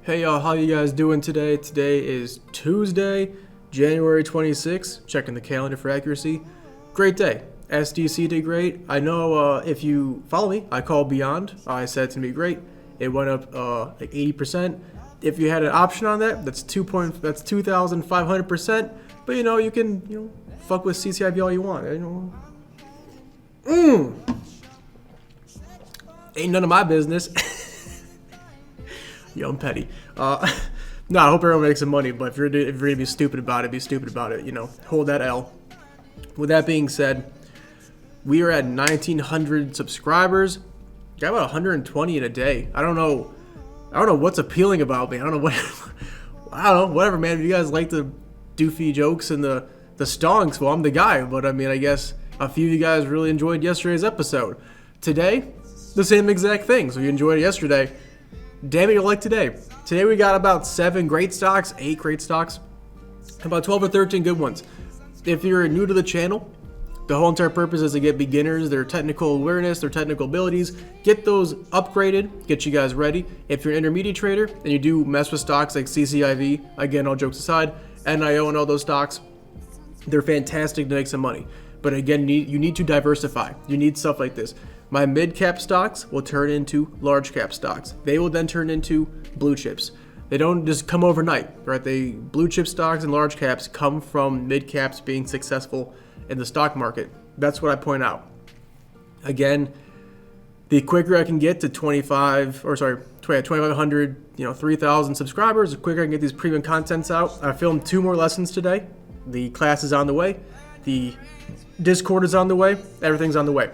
Hey y'all, how you guys doing today? Today is Tuesday, January 26th. Checking the calendar for accuracy. Great day. SDC did great. I know if you follow me, I called Beyond. I said it's gonna be great. It went up like 80%. If you had an option on that, that's 2,500%. But you can fuck with CCIV all you want. Ain't none of my business. Yo, I'm petty. No, I hope everyone makes some money, but if you're gonna be stupid about it, be stupid about it. Hold that L. With that being said, we are at 1,900 subscribers. Got about 120 in a day. I don't know what's appealing about me. I don't know, whatever, man. If you guys like the doofy jokes and the stonks, well, I'm the guy. But I mean, I guess a few of you guys really enjoyed yesterday's episode. Today, the same exact thing. So if you enjoyed it yesterday, damn it, you'll like today. Today we got about 7 great stocks, 8 great stocks, about 12 or 13 good ones. If you're new to the channel, the whole entire purpose is to get beginners, their technical awareness, their technical abilities, get those upgraded, get you guys ready. If you're an intermediate trader and you do mess with stocks like CCIV, again, all jokes aside, NIO and all those stocks, they're fantastic to make some money. But again, you need to diversify. You need stuff like this. My mid-cap stocks will turn into large-cap stocks. They will then turn into blue chips. They don't just come overnight, right? Blue chip stocks and large caps come from mid-caps being successful in the stock market. That's what I point out. Again, the quicker I can get to 2,500, 3,000 subscribers, the quicker I can get these premium contents out. I filmed 2 more lessons today. The class is on the way. The Discord is on the way. Everything's on the way.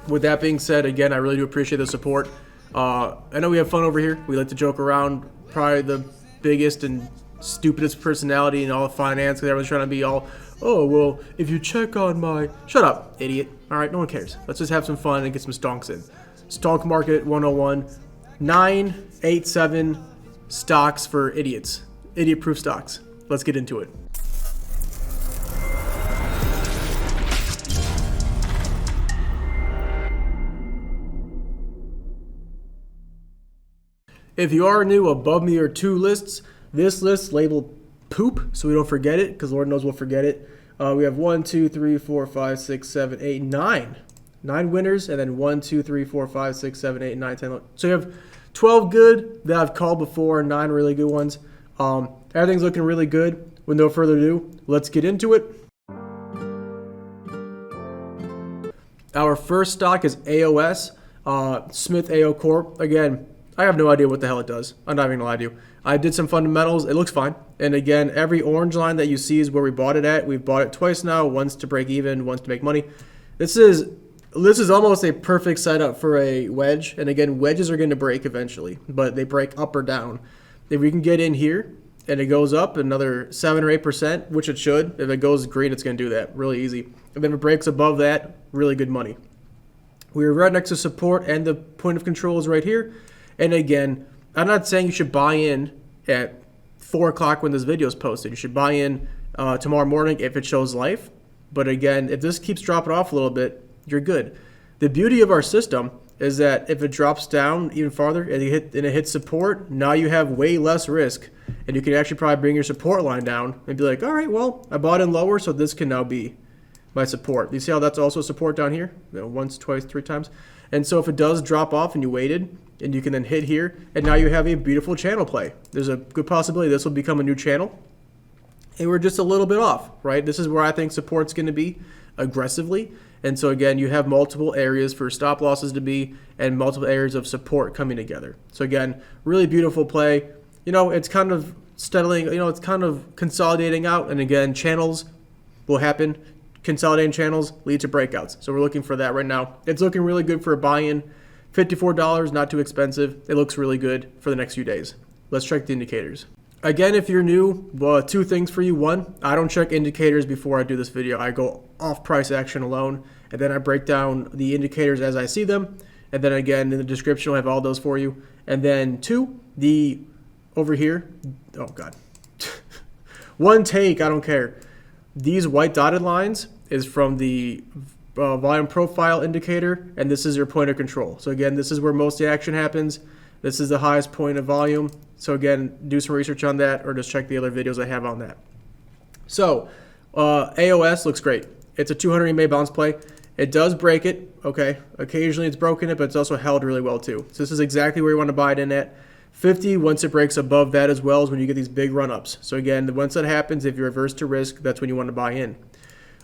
With that being said, again, I really do appreciate the support. I know we have fun over here. We like to joke around. Probably the biggest and stupidest personality in all of finance, because everyone's trying to be all, oh, well, if you check on my... Shut up, idiot. All right, no one cares. Let's just have some fun and get some stonks in. Stonk Market 101. 987 stocks for idiots. Idiot-proof stocks. Let's get into it. If you are new, above me are 2 lists. This list labeled poop, so we don't forget it, because Lord knows we'll forget it. We have 1, 2, 3, 4, 5, 6, 7, 8, 9. 9 winners, and then 1, 2, 3, 4, 5, 6, 7, 8, 9, 10. So you have 12 good that I've called before, 9 really good ones. Everything's looking really good. With no further ado, let's get into it. Our first stock is AOS, Smith AO Corp. Again, I have no idea what the hell it does. I'm not even gonna lie to you. I did some fundamentals. It looks fine. And again, every orange line that you see is where we bought it at. We've bought it twice now, once to break even, once to make money. This is almost a perfect setup for a wedge. And again, wedges are going to break eventually, but they break up or down. If we can get in here and it goes up another 7 or 8%, which it should. If it goes green, it's going to do that really easy. And then if it breaks above that, really good money. We're right next to support, and the point of control is right here. And again, I'm not saying you should buy in at 4 o'clock when this video is posted. You should buy in tomorrow morning if it shows life. But again, if this keeps dropping off a little bit, you're good. The beauty of our system is that if it drops down even farther and it hits support, now you have way less risk. And you can actually probably bring your support line down and be like, all right, well, I bought in lower, so this can now be my support. You see how that's also support down here? Once, twice, 3 times. And so if it does drop off and you waited, and you can then hit here, and now you have a beautiful channel play. There's a good possibility this will become a new channel, and we're just a little bit off, right? This is where I think support's going to be aggressively. And so again, you have multiple areas for stop losses to be and multiple areas of support coming together. So again, really beautiful play. It's kind of settling, it's kind of consolidating out, and again, channels will happen. Consolidating channels lead to breakouts. So we're looking for that right now. It's looking really good for a buy-in. $54, not too expensive. It looks really good for the next few days. Let's check the indicators. Again, if you're new, 2 things for you. 1, I don't check indicators before I do this video. I go off price action alone, and then I break down the indicators as I see them. And then again, in the description, I'll have all those for you. And then 2, over here, oh God. 1 take, I don't care. These white dotted lines is from the volume profile indicator, and this is your point of control. So again, this is where most of the action happens. This is the highest point of volume. So again, do some research on that or just check the other videos I have on that. So AOS looks great. It's a 200 EMA bounce play. It does break it, okay? Occasionally it's broken it, but it's also held really well too. So this is exactly where you want to buy it in at. 50, once it breaks above that as well, is when you get these big run-ups. So again, once that happens, if you're averse to risk, that's when you want to buy in.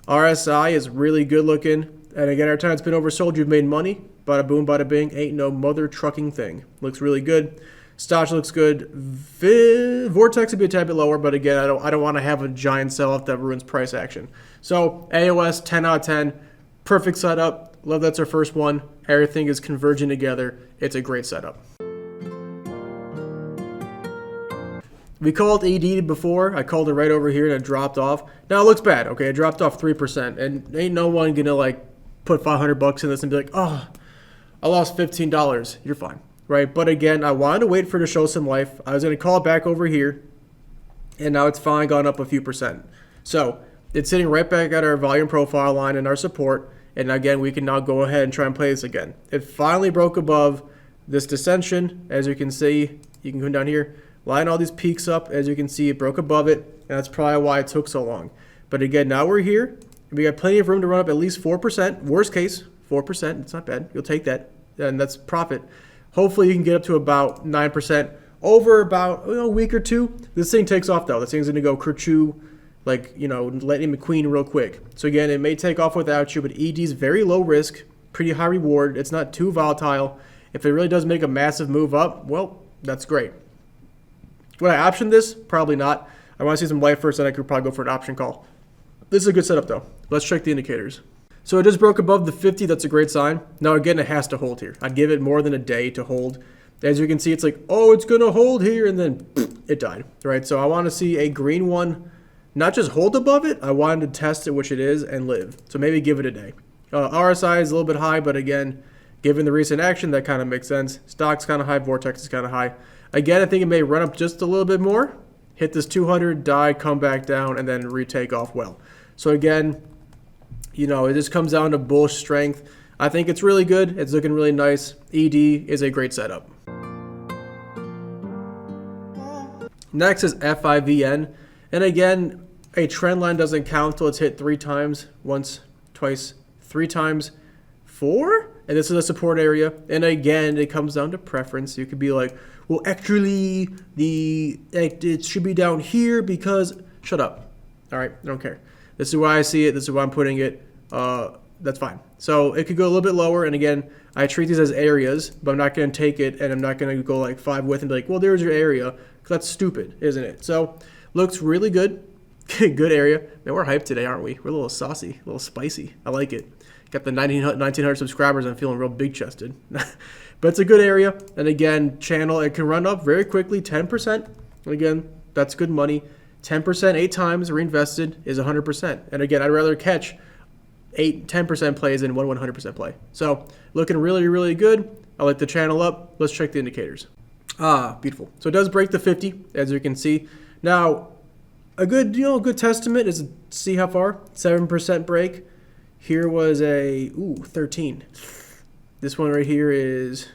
RSI is really good looking. And again, every time it's been oversold, you've made money. Bada boom, bada bing. Ain't no mother trucking thing. Looks really good. Stoch looks good. Vortex would be a tad bit lower, but again, I don't want to have a giant sell-off that ruins price action. So AOS, 10 out of 10. Perfect setup. Love that's our first one. Everything is converging together. It's a great setup. We called ED before. I called it right over here and it dropped off. Now it looks bad, okay? It dropped off 3%. And ain't no one gonna like put $500 in this and be like, oh, I lost $15. You're fine, right? But again, I wanted to wait for it to show some life. I was gonna call it back over here. And now it's finally gone up a few percent. So it's sitting right back at our volume profile line and our support. And again, we can now go ahead and try and play this again. It finally broke above this dissension. As you can see, you can come down here. Line all these peaks up. As you can see, it broke above it, and that's probably why it took so long. But again, now we're here. We got plenty of room to run up at least 4%. Worst case, 4%. It's not bad. You'll take that, and that's profit. Hopefully, you can get up to about 9% over about a week or two. This thing takes off, though. This thing's going to go kerchoo, like, Lightning McQueen real quick. So again, it may take off without you, but ED's very low risk, pretty high reward. It's not too volatile. If it really does make a massive move up, well, that's great. Would I option this? Probably not. I want to see some life first, then I could probably go for an option call. This is a good setup, though. Let's check the indicators. So it just broke above the 50. That's a great sign. Now, again, it has to hold here. I'd give it more than a day to hold. As you can see, it's like, oh, it's going to hold here, and then it died, right? So I want to see a green one, not just hold above it. I wanted to test it, which it is, and live. So maybe give it a day. RSI is a little bit high, but again, given the recent action, that kind of makes sense. Stock's kind of high. Vortex is kind of high. Again, I think it may run up just a little bit more, hit this 200, die, come back down, and then retake off well. So again, it just comes down to bullish strength. I think it's really good. It's looking really nice. ED is a great setup. Next is FIVN. And again, a trend line doesn't count till it's hit 3 times. Once, twice, 3 times, 4. And this is a support area. And again, it comes down to preference. You could be like, well, actually, it should be down here because... Shut up. All right, I don't care. This is why I see it. This is why I'm putting it. That's fine. So it could go a little bit lower. And again, I treat these as areas, but I'm not going to take it and I'm not going to go like 5 width and be like, well, there's your area. Because that's stupid, isn't it? So looks really good. Good area. Man, we're hyped today, aren't we? We're a little saucy, a little spicy. I like it. Got the 1900 subscribers. I'm feeling real big-chested. But it's a good area. And again, channel, it can run up very quickly, 10%. Again, that's good money. 10%, 8 times reinvested is 100%. And again, I'd rather catch 10% plays than 100% play. So looking really, really good. I like the channel up. Let's check the indicators. Beautiful. So it does break the 50, as you can see. Now, a good, good testament is see how far. 7% break. Here was a 13. This one right here is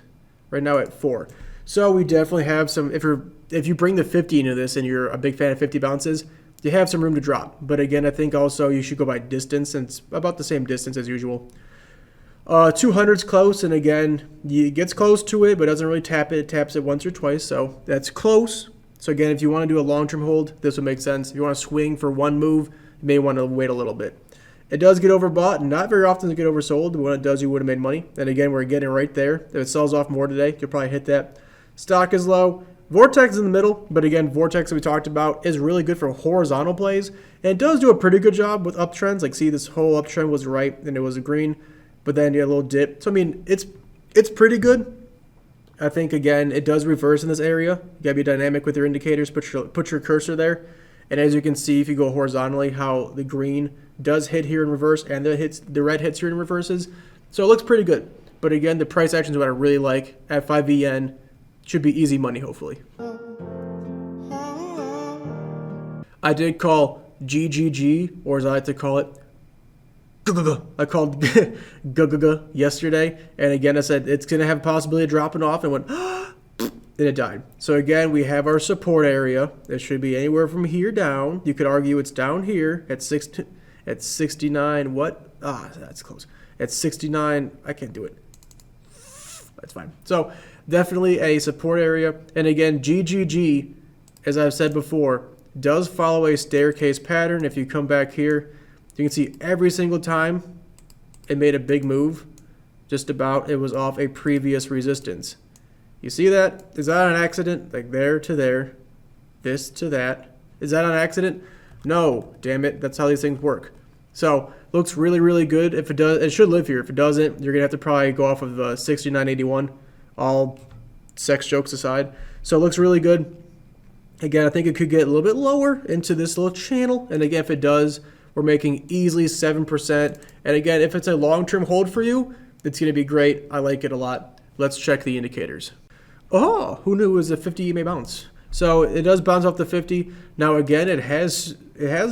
right now at 4. So we definitely have some. If you bring the 50 into this and you're a big fan of 50 bounces, you have some room to drop. But again, I think also you should go by distance, and it's about the same distance as usual. 200's close, and again, it gets close to it, but doesn't really tap it. It taps it once or twice, so that's close. So again, if you want to do a long-term hold, this would make sense. If you want to swing for one move, you may want to wait a little bit. It does get overbought, and not very often does it get oversold, but when it does, you would have made money. And again, we're getting right there. If it sells off more today, you'll probably hit that. Stock is low. Vortex is in the middle, but again, Vortex that we talked about is really good for horizontal plays, and it does do a pretty good job with uptrends. Like, see, this whole uptrend was right, and it was a green, but then you had a little dip. So, I mean, it's pretty good. I think, again, it does reverse in this area. You got to be dynamic with your indicators. Put your cursor there, and as you can see, if you go horizontally, how the green does hit here in reverse, and the red hits here in reverses. So it looks pretty good. But again, the price action is what I really like at 5VN. Should be easy money, hopefully. I did call GGG, or as I like to call it, I called yesterday, and again I said it's going to have a possibility of dropping off, and went, and it died. So again, we have our support area. It should be anywhere from here down. You could argue it's down here at 69. What? Ah, that's close. At 69, I can't do it. That's fine. So definitely a support area. And again, GGG, as I've said before, does follow a staircase pattern. If you come back here, you can see every single time it made a big move. Just about, it was off a previous resistance. You see that? Is that an accident? Like there to there, this to that. Is that an accident? No, damn it. That's how these things work. So looks really, really good. If it does, it should live here. If it doesn't, you're gonna have to probably go off of 69.81. All sex jokes aside. So it looks really good. Again, I think it could get a little bit lower into this little channel. And again, if it does, we're making easily 7%. And again, if it's a long-term hold for you, it's gonna be great. I like it a lot. Let's check the indicators. Oh, who knew it was a 50 EMA bounce? So it does bounce off the 50. Now again, it has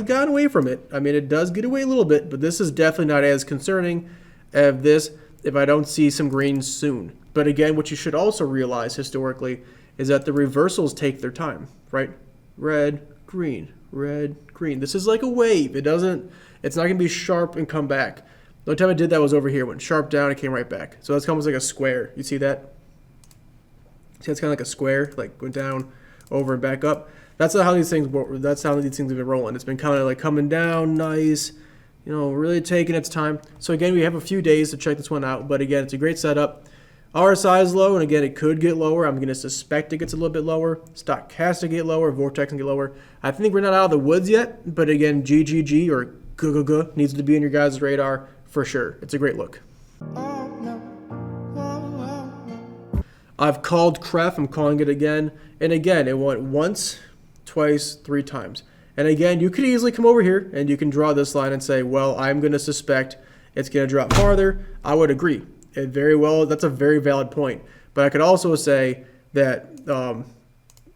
gone away from it. I mean, it does get away a little bit, but this is definitely not as concerning as this if I don't see some green soon. But again, what you should also realize historically is that the reversals take their time, right? Red, green, red, green. This is like a wave. It's not gonna be sharp and come back. The only time I did that was over here. Went sharp down, it came right back. So that's almost like a square. You see that? See, it's kind of like a square, like went down, over and back up. That's how these things work. That's how these things have been rolling. It's been kind of like coming down, nice, you know, really taking its time. So again, we have a few days to check this one out. But again, it's a great setup. RSI is low, and again, it could get lower. I'm going to suspect it gets a little bit lower. Stochastic get lower, Vortex can get lower. I think we're not out of the woods yet, but again, GGG or GGG needs to be on your guys' radar for sure. It's a great look. I've called KREF. I'm calling it again. And again, it went once, twice, 3 times. And again, you could easily come over here and you can draw this line and say, well, I'm going to suspect it's going to drop farther. I would agree. It very well, that's a very valid point. But I could also say that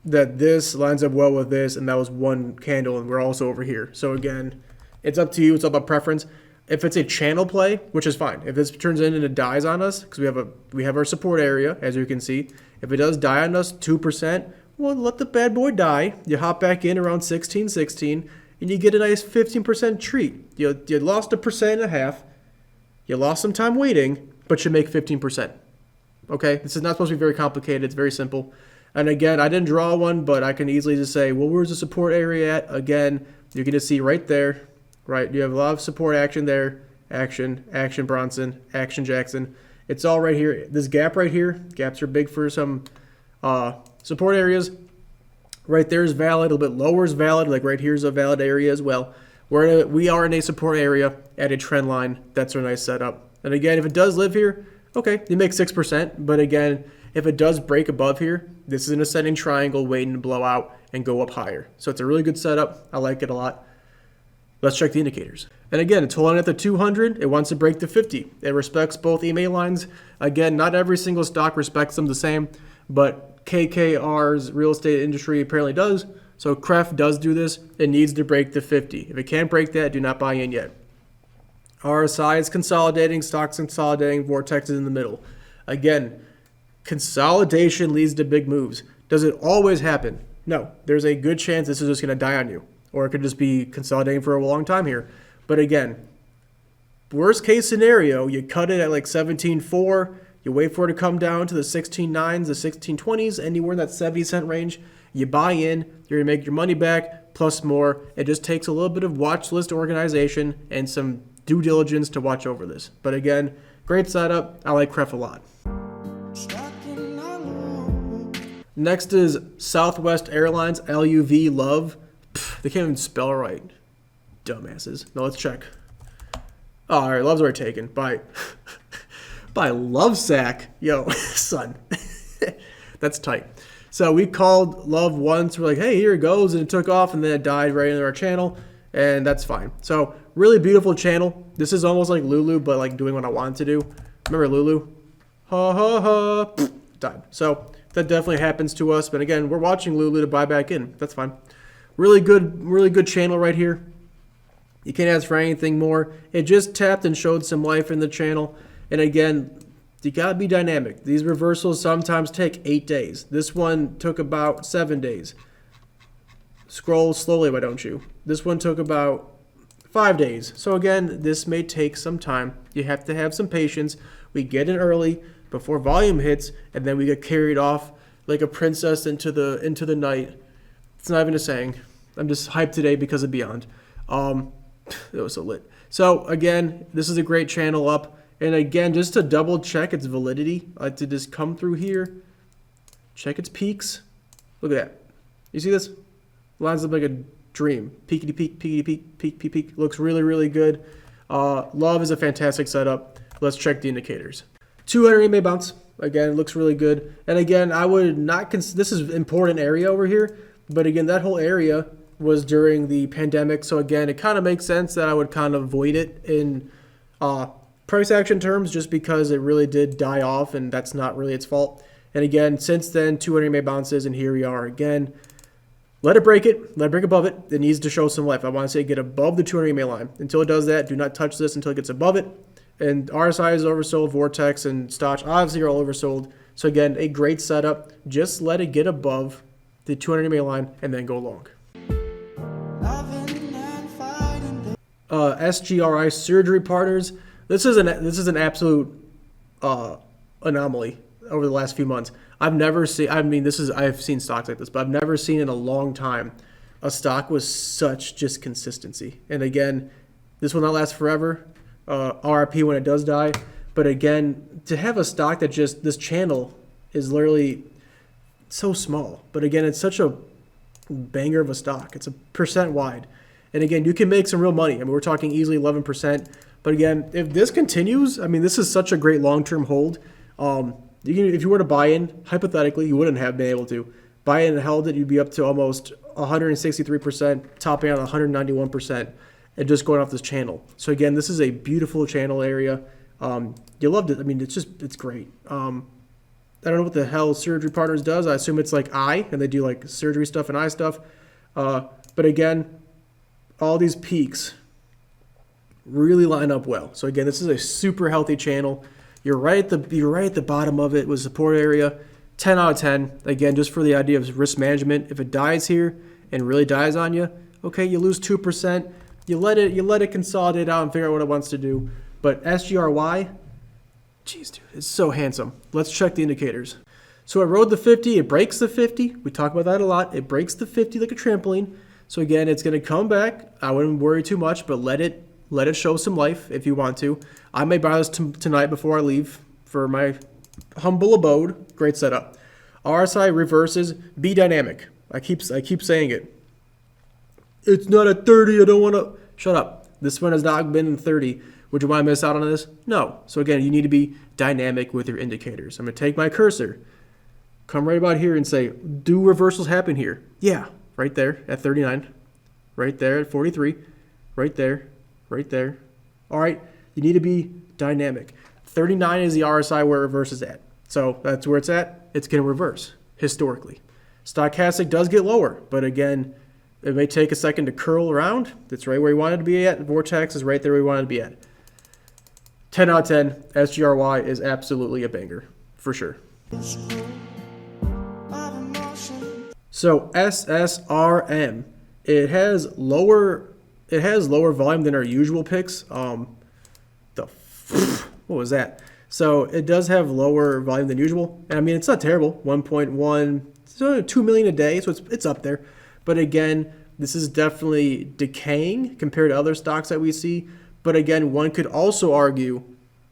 that this lines up well with this, and that was one candle, and we're also over here. So again, it's up to you. It's all about preference. If it's a channel play, which is fine. If this turns in and it dies on us, because we have our support area, as you can see. If it does die on us, 2%, well, let the bad boy die. You hop back in around 16, and you get a nice 15% treat. You lost 1.5%. You lost some time waiting, but you make 15%. Okay, this is not supposed to be very complicated. It's very simple. And again, I didn't draw one, but I can easily just say, well, where's the support area at? Again, you can just see right there. Right, you have a lot of support action there, action Bronson, action Jackson. It's all right here. This gap right here, gaps are big for some support areas. Right there is valid, a little bit lower is valid, like right here is a valid area as well. We are in a support area at a trend line. That's our nice setup. And again, if it does live here, okay, you make 6%. But again, if it does break above here, this is an ascending triangle waiting to blow out and go up higher. So it's a really good setup. I like it a lot. Let's check the indicators. And again, it's holding at the 200. It wants to break the 50. It respects both EMA lines. Again, not every single stock respects them the same, but KKR's real estate industry apparently does. So KREF does do this. It needs to break the 50. If it can't break that, do not buy in yet. RSI is consolidating, stocks consolidating, Vortex is in the middle. Again, consolidation leads to big moves. Does it always happen? No. There's a good chance this is just going to die on you. Or it could just be consolidating for a long time here. But again, worst case scenario, you cut it at like 17.4. You wait for it to come down to the 16.9s, the 16.20s, anywhere in that 70-cent range. You buy in, you're going to make your money back, plus more. It just takes a little bit of watch list organization and some due diligence to watch over this. But again, great setup. I like KREF a lot. Next is Southwest Airlines, LUV, Love. They can't even spell right. Dumbasses. No, let's check. Oh, all right, Love's already taken. By Lovesack. Yo, son. That's tight. So we called Love once. We're like, hey, here it goes. And it took off, and then it died right into our channel. And that's fine. So really beautiful channel. This is almost like Lulu, but like doing what I wanted to do. Remember Lulu? Ha, ha, ha. Died. So that definitely happens to us. But again, we're watching Lulu to buy back in. That's fine. Really good channel right here. You can't ask for anything more. It just tapped and showed some life in the channel. And again, You gotta be dynamic. These reversals sometimes take 8 days. This one took about 7 days. Scroll slowly, why don't you? This one took about 5 days. So again, this may take some time. You have to have some patience. We get in early before volume hits, and then we get carried off like a princess into the night. It's not even a saying. I'm just hyped today because of Beyond. It was so lit. So again, this is a great channel up. And again, just to double check its validity, I like to just come through here, check its peaks. Look at that. You see this? Lines up like a dream. Peakity peak, peakity peak, peak, peak, peak. Looks really, really good. Love is a fantastic setup. Let's check the indicators. 200 EMA bounce. Again, looks really good. And again, I would not this is an important area over here. But again, that whole area was during the pandemic. So again, it kind of makes sense that I would kind of avoid it in price action terms, just because it really did die off, and that's not really its fault. And again, since then, 200 EMA bounces, and here we are again. Let it break above it. It needs to show some life. I want to say get above the 200 EMA line. Until it does that, do not touch this until it gets above it. And RSI is oversold, Vortex and Stoch obviously are all oversold. So again, a great setup. Just let it get above the 200 EMA line and then go long. SGRY surgery partners. This is an absolute anomaly over the last few months. I've never seen. I mean, I've seen stocks like this, but I've never seen in a long time a stock with such just consistency. And again, this will not last forever. RIP when it does die. But again, to have a stock that just this channel is literally so small. But again, it's such a banger of a stock. It's a percent wide. And again, you can make some real money. I mean, we're talking easily 11%. But again, if this continues, I mean, this is such a great long-term hold. If you were to buy in, hypothetically, you wouldn't have been able to. Buy in and held it, you'd be up to almost 163%, topping out 191%, and just going off this channel. So again, this is a beautiful channel area. You loved it. I mean, it's great. I don't know what the hell Surgery Partners does. I assume it's like eye, and they do like surgery stuff and eye stuff. But again, all these peaks really line up well. So again, this is a super healthy channel. You're right at the bottom of it with support area. 10 out of 10. Again, just for the idea of risk management. If it dies here and really dies on you, okay, you lose 2%. You let it consolidate out and figure out what it wants to do. But SGRY, jeez, dude, it's so handsome. Let's check the indicators. So it rode the 50. It breaks the 50. We talk about that a lot. It breaks the 50 like a trampoline. So again, it's going to come back. I wouldn't worry too much, but let it show some life if you want to. I may buy this tonight before I leave for my humble abode. Great setup. RSI reverses. Be dynamic. I keep saying it. It's not at 30. I don't want to. Shut up. This one has not been in 30. Would you want to miss out on this? No. So again, you need to be dynamic with your indicators. I'm going to take my cursor, come right about here and say, do reversals happen here? Yeah. Right there at 39. Right there at 43. Right there. Right there. All right. You need to be dynamic. 39 is the RSI where it reverses at. So that's where it's at. It's going to reverse historically. Stochastic does get lower, but again, it may take a second to curl around. That's right where we wanted to be at. Vortex is right there where we wanted to be at. 10 out of 10. SGRY is absolutely a banger for sure. So SSRM, it has lower volume than our usual picks. What was that? So it does have lower volume than usual. And I mean, it's not terrible. 1.1, it's only 2 million a day, so it's up there. But again, this is definitely decaying compared to other stocks that we see. But again, one could also argue,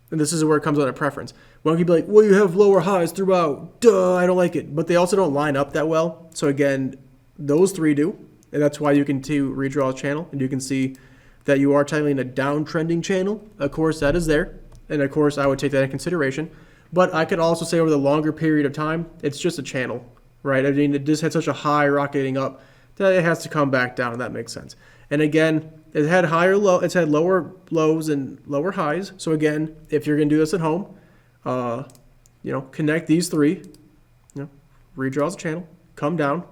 and this is where it comes on a preference. One could be like, well, you have lower highs throughout. Duh, I don't like it. But they also don't line up that well. So again, those three do. And that's why you can redraw a channel. And you can see that you are technically in a downtrending channel. Of course, that is there. And of course, I would take that into consideration. But I could also say over the longer period of time, it's just a channel, right? I mean, it just had such a high rocketing up that it has to come back down, and that makes sense. And again, it's had lower lows and lower highs. So again, if you're going to do this at home, connect these three, redraws the channel, come down,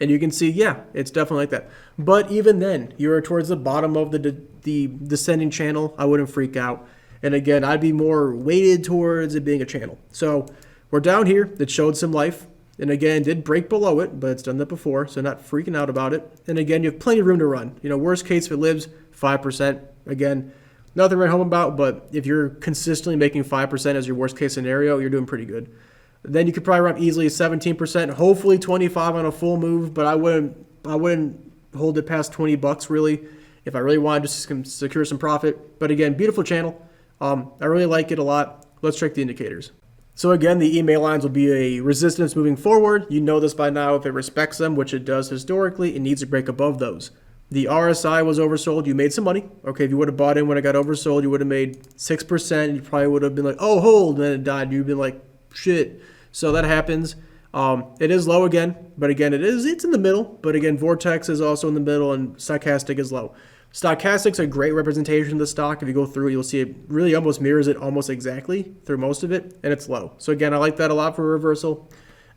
and you can see, yeah, it's definitely like that. But even then, you're towards the bottom of the descending channel. I wouldn't freak out. And again, I'd be more weighted towards it being a channel. So we're down here. It showed some life. And again, did break below it, but it's done that before, so not freaking out about it. And again, you have plenty of room to run. You know, worst case if it lives, 5%. Again, nothing to write home about, but if you're consistently making 5% as your worst case scenario, you're doing pretty good. Then you could probably run easily 17%, hopefully 25 on a full move, but I wouldn't hold it past $20 really if I really wanted to secure some profit. But again, beautiful channel. I really like it a lot. Let's check the indicators. So again, the EMA lines will be a resistance moving forward. You know this by now. If it respects them, which it does historically, it needs to break above those. The RSI was oversold. You made some money. Okay, if you would have bought in when it got oversold, you would have made 6%. You probably would have been like, oh, hold, and then it died. You'd been like, shit. So that happens. It is low again, but again, it's in the middle. But again, Vortex is also in the middle, and Stochastic is low. Stochastic's a great representation of the stock. If you go through it, you'll see it really almost mirrors it almost exactly through most of it, and it's low. So again, I like that a lot for reversal.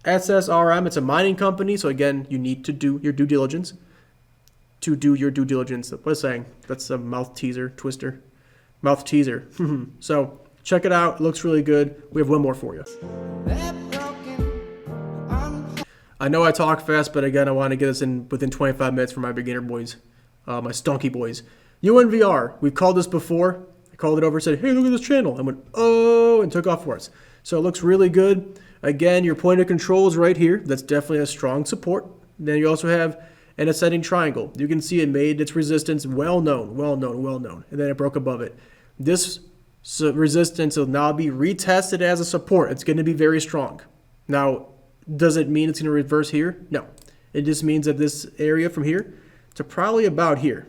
SSRM, it's a mining company, so again, you need to do your due diligence. To do your due diligence. What is saying? That's a mouth teaser, twister. Mouth teaser. So check it out. It looks really good. We have one more for you. I know I talk fast, but again, I want to get this in within 25 minutes for my beginner boys. My stonky boys. UNVR, we've called this before. I called it over and said, hey, look at this channel. I went, oh, and took off for us. So it looks really good. Again, your point of control is right here. That's definitely a strong support. Then you also have an ascending triangle. You can see it made its resistance well known. And then it broke above it. This resistance will now be retested as a support. It's going to be very strong. Now, does it mean it's going to reverse here? No. It just means that this area from here to probably about here,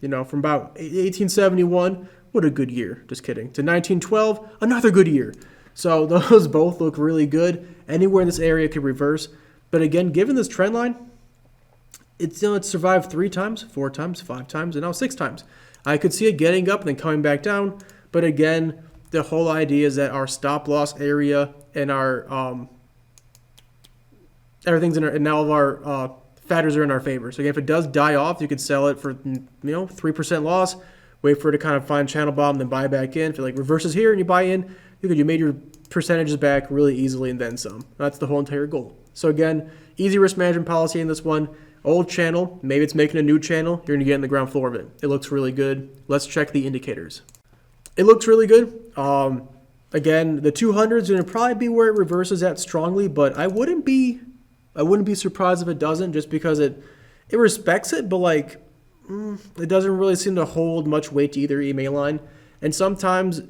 you know, from about 1871, what a good year, just kidding, to 1912, another good year. So those both look really good. Anywhere in this area could reverse. But again, given this trend line, it's survived 3 times, 4 times, 5 times, and now 6 times. I could see it getting up and then coming back down. But again, the whole idea is that our stop loss area and our everything's in our, and all of our factors are in our favor. So again, if it does die off, you could sell it for 3% loss, wait for it to kind of find channel bottom, then buy back in. If it like reverses here and you buy in, you made your percentages back really easily and then some. That's the whole entire goal. So again, easy risk management policy in this one. Old channel, maybe it's making a new channel. You're gonna get in the ground floor of it. It looks really good. Let's check the indicators. It looks really good. Again, the 200 is gonna probably be where it reverses at strongly, but I wouldn't be surprised if it doesn't, just because it respects it, but like it doesn't really seem to hold much weight to either EMA line. And sometimes,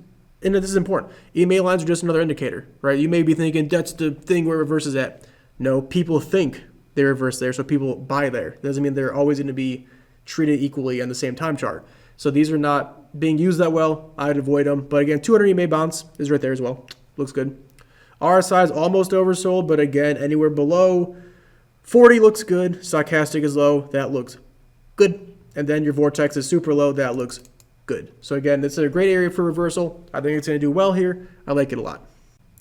and this is important, EMA lines are just another indicator, right? You may be thinking that's the thing where it reverses at. No, people think they reverse there, so people buy there. It doesn't mean they're always going to be treated equally on the same time chart. So these are not being used that well. I'd avoid them. But again, 200 EMA bounce is right there as well. Looks good. RSI is almost oversold, but again, anywhere below 40 looks good. Stochastic is low. That looks good. And then your Vortex is super low. That looks good. So again, this is a great area for reversal. I think it's going to do well here. I like it a lot.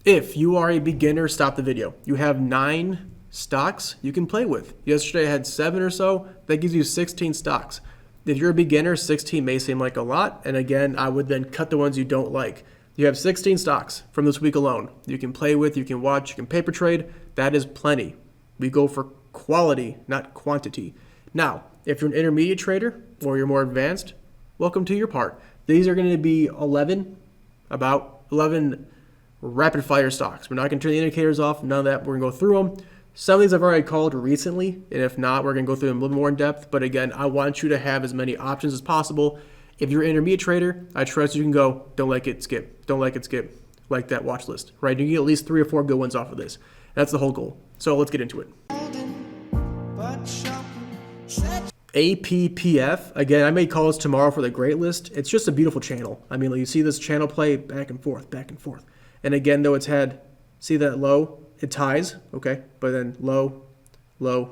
If you are a beginner, stop the video. You have 9 stocks you can play with. Yesterday I had 7 or so. That gives you 16 stocks. If you're a beginner, 16 may seem like a lot. And again, I would then cut the ones you don't like. You have 16 stocks from this week alone. You can play with, you can watch, you can paper trade. That is plenty. We go for quality, not quantity. Now, if you're an intermediate trader or you're more advanced, welcome to your part. These are going to be about 11 rapid fire stocks. We're not going to turn the indicators off, none of that. We're going to go through them. Some of these I've already called recently, and if not, we're going to go through them a little more in depth. But again, I want you to have as many options as possible. If you're an intermediate trader, I trust you can go, don't like it, skip. Don't like it, skip. Like that watch list, right? You can get at least 3 or 4 good ones off of this. That's the whole goal. So let's get into it. APPF, again, I may call this tomorrow for the great list. It's just a beautiful channel. I mean, like you see this channel play back and forth, back and forth. And again, though it's had, see that low? It ties, okay? But then low, low,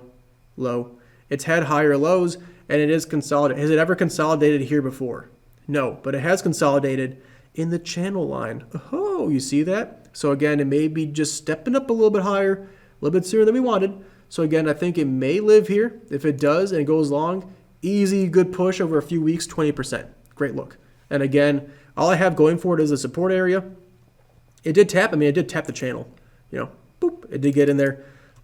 low. It's had higher lows, and it is consolidated. Has it ever consolidated here before? No, but it has consolidated in the channel line. Oh, you see that? So again, it may be just stepping up a little bit higher, a little bit sooner than we wanted. So again, I think it may live here. If it does and it goes long, easy, good push over a few weeks, 20%. Great look. And again, All I have going for it is the support area. It did tap. I mean, it did tap the channel. You know, boop, it did get in there.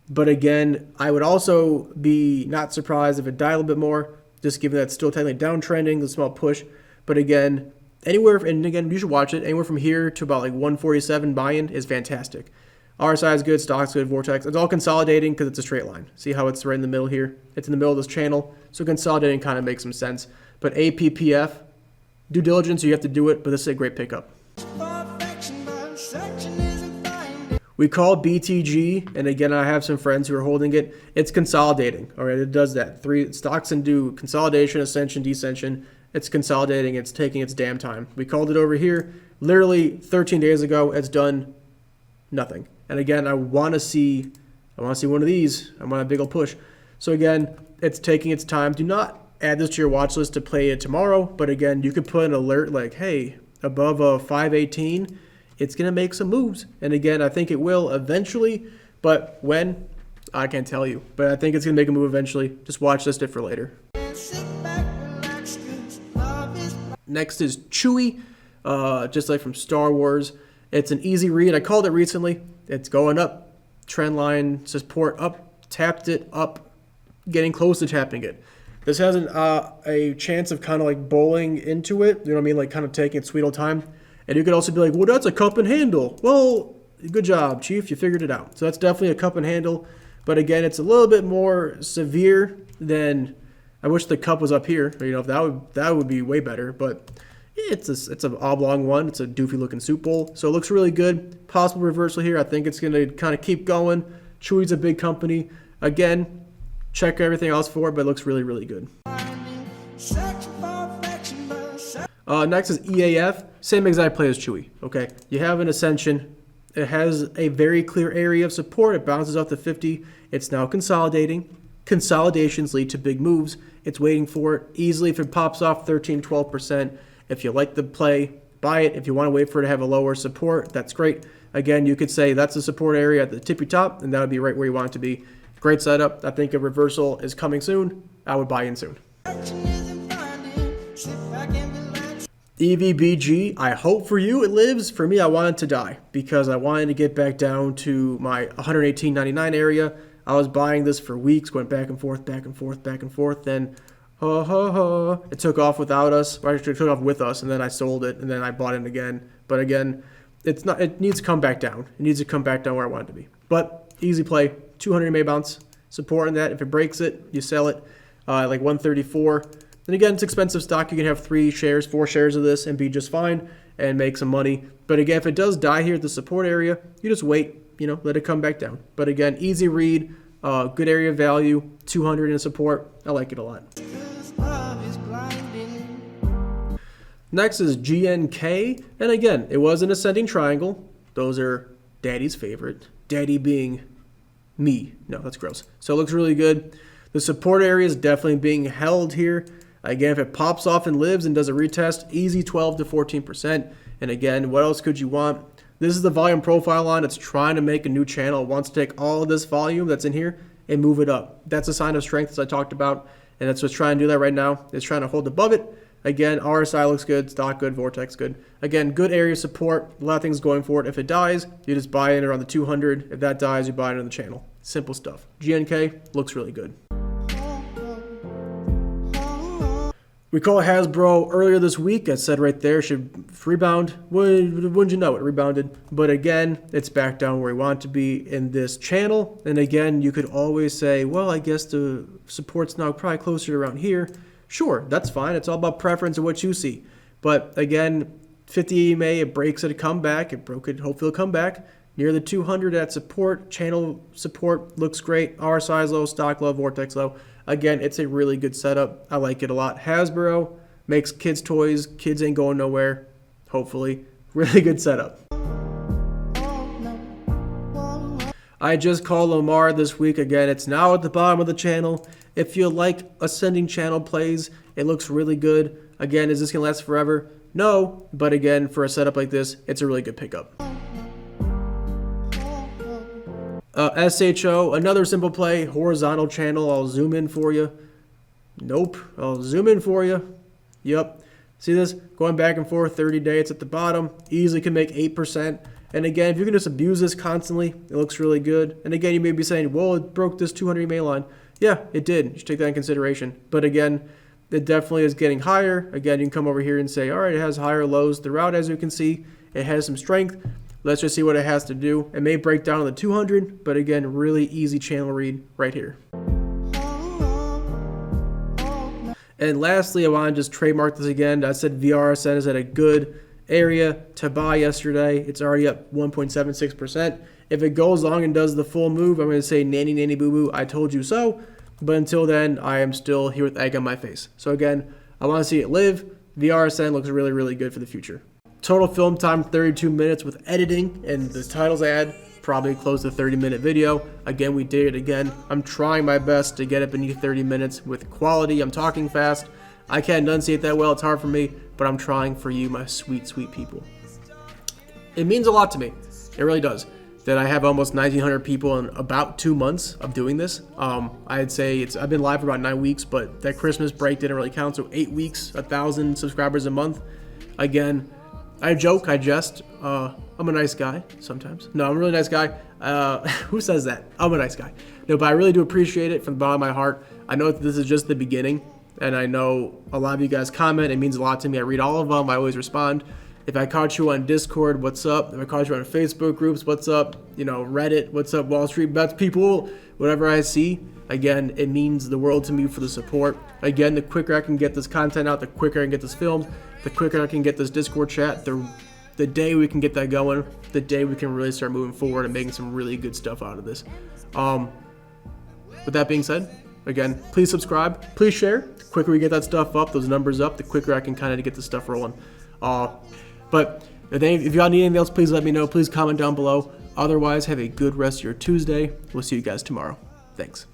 But again, I would also be not surprised if it died a little bit more, just given that it's still technically downtrending, the small push. But again, anywhere, and again, you should watch it, anywhere from here to about like 147 buy-in is fantastic. RSI is good, stock's good, Vortex. It's all consolidating because it's a straight line. See how it's right in the middle here? It's in the middle of this channel, so consolidating kind of makes some sense. But APPF, due diligence, you have to do it, but this is a great pickup. We call BTG, and again, I have some friends who are holding it. It's consolidating, all right? It does that. Three stocks and do consolidation, ascension, descension. It's consolidating. It's taking its damn time. We called it over here. Literally 13 days ago, it's done nothing. And again, I want to see one of these. I want a big old push. So again, it's taking its time. Do not add this to your watch list to play it tomorrow. But again, you could put an alert like, hey, above a 518, it's going to make some moves. And again, I think it will eventually. But when? I can't tell you. But I think it's going to make a move eventually. Just watch this for later. Next is CHWY, just like from Star Wars. It's an easy read. I called it recently. It's going up. Trend line support up. Tapped it up. Getting close to tapping it. This has a chance of kind of like bowling into it. You know what I mean? Like kind of taking its sweet old time. And you could also be like, well, that's a cup and handle. Well, good job, Chief. You figured it out. So that's definitely a cup and handle. But again, it's a little bit more severe than... I wish the cup was up here. You know, that would be way better. But it's an oblong one. It's a doofy looking soup bowl. So it looks really good. Possible reversal here. I think it's going to kind of keep going. Chewy's a big company. Again, check everything else for it, but it looks really, really good. Next is EAF. Same exact play as CHWY. Okay, you have an ascension. It has a very clear area of support. It bounces off the 50. It's now consolidating. Consolidations lead to big moves. It's waiting for it easily. If it pops off 13, 12%, if you like the play, buy it. If you want to wait for it to have a lower support, that's great. Again, you could say that's the support area at the tippy top, and that would be right where you want it to be. Great setup. I think a reversal is coming soon. I would buy in soon. EVBG, I hope for you it lives. For me, I want it to die because I wanted to get back down to my 118.99 area. I was buying this for weeks, going back and forth, back and forth, back and forth. Then, it took off without us. Or actually, it took off with us, and then I sold it, and then I bought it again. But again, it's not. It needs to come back down. It needs to come back down where I want it to be. But easy play, 200 MA bounce, support in that. If it breaks it, you sell it like 134. And again, it's expensive stock. You can have 3 shares, 4 shares of this, and be just fine and make some money. But again, if it does die here at the support area, you just wait. You know, let it come back down. But again, easy read, good area of value, 200 in support. I like it a lot. Next is GNK. And again, it was an ascending triangle. Those are daddy's favorite. Daddy being me. No, that's gross. So it looks really good. The support area is definitely being held here. Again, if it pops off and lives and does a retest, easy 12 to 14%. And again, what else could you want? This is the volume profile line. It's trying to make a new channel. It wants to take all of this volume that's in here and move it up. That's a sign of strength, as I talked about, and that's what's trying to do that right now. It's trying to hold above it. Again, RSI looks good, stock good, Vortex good. Again, good area of support. A lot of things going for it. If it dies, you just buy in around the 200. If that dies, you buy it on the channel. Simple stuff. GNK looks really good. We call Hasbro earlier this week. I said right there, should rebound. Wouldn't you know it? Rebounded. But again, it's back down where we want it to be in this channel. And again, you could always say, well, I guess the support's now probably closer to around here. Sure, that's fine. It's all about preference and what you see. But again, 50 EMA, it breaks at a comeback. It broke it. Hopefully it'll come back. Near the 200 at support. Channel support looks great. RSI is low, stock low, Vortex low. Again, it's a really good setup. I like it a lot. Hasbro makes kids' toys. Kids ain't going nowhere, hopefully. Really good setup. I just called LAMR this week. Again, it's now at the bottom of the channel. If you like ascending channel plays, it looks really good. Again, is this going to last forever? No, but again, for a setup like this, it's a really good pickup. SHO, another simple play, horizontal channel. I'll zoom in for you. Nope, I'll zoom in for you. Yep, See this? Going back and forth, 30-day, it's at the bottom. Easily can make 8%. And again, if you can just abuse this constantly, it looks really good. And again, you may be saying, well, it broke this 200 EMA line. Yeah, it did. You should take that in consideration. But again, it definitely is getting higher. Again, you can come over here and say, all right, it has higher lows throughout, as you can see. It has some strength. Let's just see what it has to do. It may break down to the 200, but again, really easy channel read right here. And lastly, I want to just trademark this again. I said VRSN is at a good area to buy yesterday. It's already up 1.76%. If it goes long and does the full move, I'm going to say nanny nanny boo boo, I told you so. But until then, I am still here with egg on my face. So again, I want to see it live. VRSN looks really, really good for the future. Total film time, 32 minutes with editing and the titles ad, probably close to 30-minute video. Again, we did it again. I'm trying my best to get it beneath 30 minutes with quality. I'm talking fast. I can't enunciate that well. It's hard for me, but I'm trying for you, my sweet, sweet people. It means a lot to me. It really does. That I have almost 1,900 people in about 2 months of doing this. I'd say I've been live for about 9 weeks, but that Christmas break didn't really count. So 8 weeks, 1,000 subscribers a month. Again, I joke, I jest. I'm a nice guy sometimes. No, I'm a really nice guy. Who says that? I'm a nice guy. No, but I really do appreciate it from the bottom of my heart. I know that this is just the beginning, and I know a lot of you guys comment. It means a lot to me. I read all of them. I always respond. If I caught you on Discord, what's up? If I caught you on Facebook groups, what's up? You know, Reddit, what's up? Wall Street Bets people, whatever I see. Again, it means the world to me for the support. Again, the quicker I can get this content out, the quicker I can get this filmed, the quicker I can get this Discord chat, the day we can get that going, the day we can really start moving forward and making some really good stuff out of this. With that being said, again, please subscribe, please share. The quicker we get that stuff up, those numbers up, the quicker I can kind of get this stuff rolling. But if y'all need anything else, please let me know. Please comment down below. Otherwise, have a good rest of your Tuesday. We'll see you guys tomorrow. Thanks.